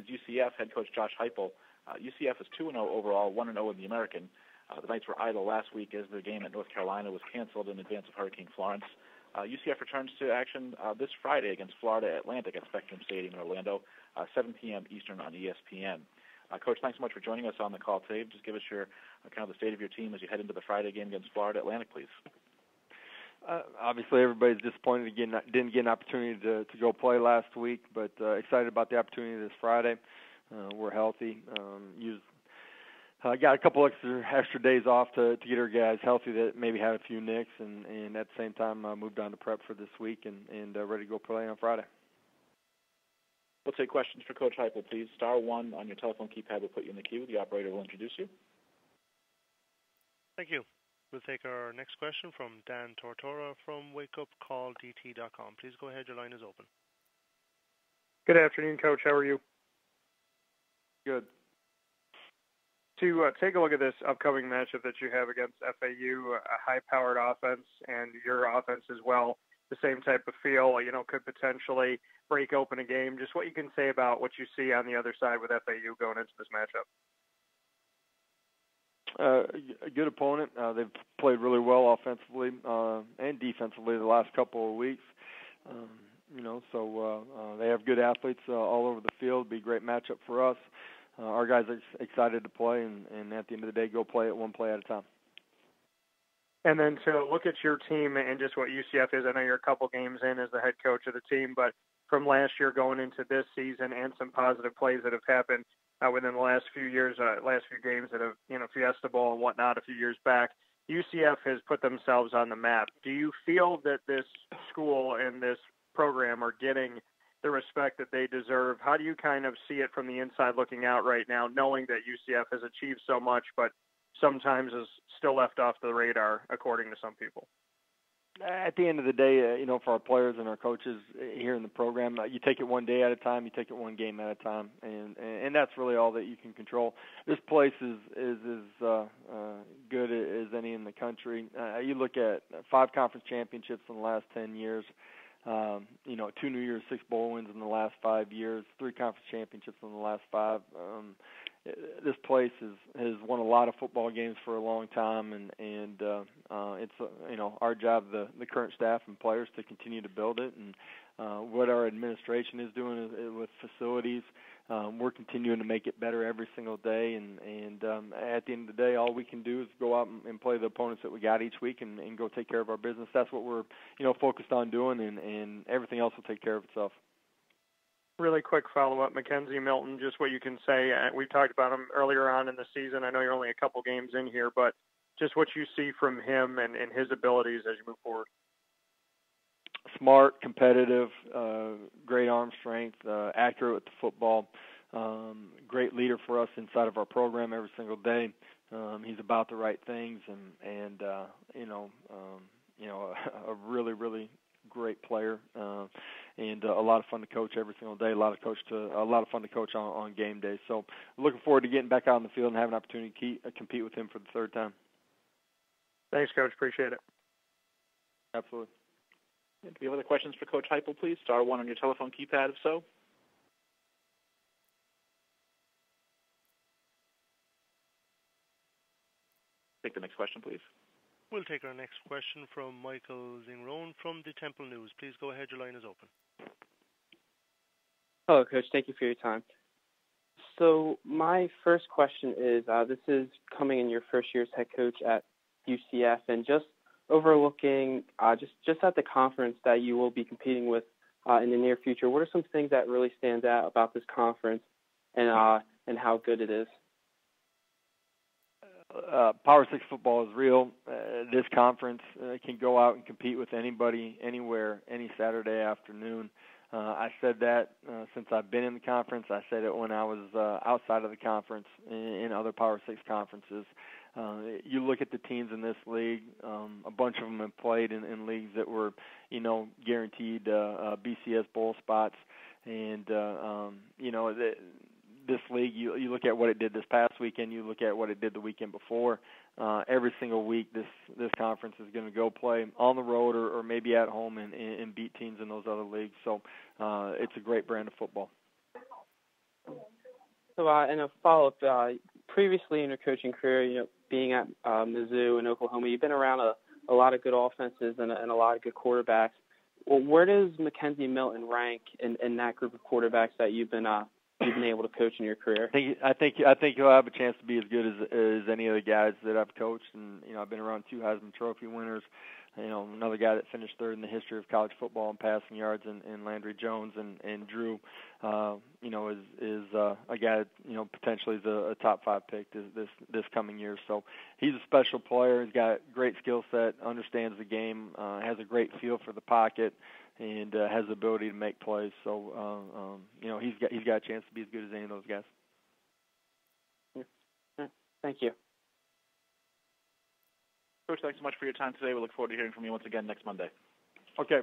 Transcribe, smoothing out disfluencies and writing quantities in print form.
UCF head coach Josh Heupel. UCF is 2-0 overall, 1-0 in the American. The Knights were idle last week as their game at North Carolina was canceled in advance of Hurricane Florence. UCF returns to action this Friday against Florida Atlantic at Spectrum Stadium in Orlando, 7 p.m. Eastern on ESPN. Coach, thanks so much for joining us on the call today. Just give us your kind of the state of your team as you head into the Friday game against Florida Atlantic, please. Obviously, everybody's disappointed again. Didn't get an opportunity to go play last week, but excited about the opportunity this Friday. We're healthy. Got a couple extra days off to get our guys healthy that maybe had a few nicks, and at the same time moved on to prep for this week and ready to go play on Friday. We'll take questions for Coach Heupel, please. *1 on your telephone keypad will put you in the queue. The operator will introduce you. Thank you. We'll take our next question from Dan Tortora from wakeupcalldt.com. Please go ahead. Your line is open. Good afternoon, Coach. How are you? Good. To take a look at this upcoming matchup that you have against FAU, a high-powered offense, and your offense as well, the same type of feel, could potentially break open a game. Just what you can say about what you see on the other side with FAU going into this matchup. A good opponent. They've played really well offensively and defensively the last couple of weeks. So they have good athletes all over the field. It'll be a great matchup for us. Our guys are excited to play, and at the end of the day, go play it one play at a time. And then to look at your team and just what UCF is, I know you're a couple games in as the head coach of the team, but from last year going into this season and some positive plays that have happened within the last few years, last few games that have, Fiesta Bowl and whatnot a few years back, UCF has put themselves on the map. Do you feel that this school and this program are getting the respect that they deserve? How do you kind of see it from the inside looking out right now, knowing that UCF has achieved so much, but sometimes is still left off the radar, according to some people? At the end of the day, for our players and our coaches here in the program, you take it one day at a time, you take it one game at a time, and that's really all that you can control. This place is as good as any in the country. You look at 5 conference championships in the last 10 years, 2 New Year's Six bowl wins in the last 5 years, 3 conference championships in the last 5. This place has won a lot of football games for a long time, and it's our job, the current staff and players, to continue to build it. And what our administration is doing with facilities, we're continuing to make it better every single day. And at the end of the day, all we can do is go out and play the opponents that we got each week and go take care of our business. That's what we're focused on doing, and everything else will take care of itself. Really quick follow-up, Mackenzie Milton, just what you can say. We talked about him earlier on in the season. I know you're only a couple games in here, but just what you see from him and his abilities as you move forward. Smart, competitive, great arm strength, accurate with the football, great leader for us inside of our program every single day. He's about the right things, and a really, really great player, and a lot of fun to coach every single day. A lot of fun to coach on game day. So looking forward to getting back out on the field and having an opportunity to compete with him for the 3rd time. Thanks, Coach. Appreciate it. Absolutely. Do you have other questions for Coach Heupel, please? *1 on your telephone keypad, if so. Take the next question, please. We'll take our next question from Michael Zingrone from the Temple News. Please go ahead. Your line is open. Hello, Coach. Thank you for your time. So my first question is, this is coming in your first year as head coach at UCF, and just overlooking just at the conference that you will be competing with in the near future, what are some things that really stand out about this conference and how good it is? Power 6 football is real. This conference can go out and compete with anybody, anywhere, any Saturday afternoon. I said that since I've been in the conference. I said it when I was outside of the conference in other Power 6 conferences. You look at the teams in this league, a bunch of them have played in leagues that were, guaranteed BCS bowl spots. And, this league, you look at what it did this past weekend, you look at what it did the weekend before. Every single week, this conference is going to go play on the road or maybe at home and beat teams in those other leagues. So it's a great brand of football. So, in a follow-up, previously in your coaching career, being at Mizzou and Oklahoma, you've been around a lot of good offenses and a lot of good quarterbacks. Well, where does Mackenzie Milton rank in that group of quarterbacks that you've been able to coach in your career? I think he'll have a chance to be as good as any of the guys that I've coached, and I've been around 2 Heisman Trophy winners. Another guy that finished third in the history of college football in passing yards, and Landry Jones, and Drew, is a guy that potentially is a top 5 pick this coming year. So he's a special player. He's got great skill set, understands the game, has a great feel for the pocket, and has the ability to make plays. So he's got a chance to be as good as any of those guys. Yeah. Thank you. Coach, thanks so much for your time today. We look forward to hearing from you once again next Monday. Okay.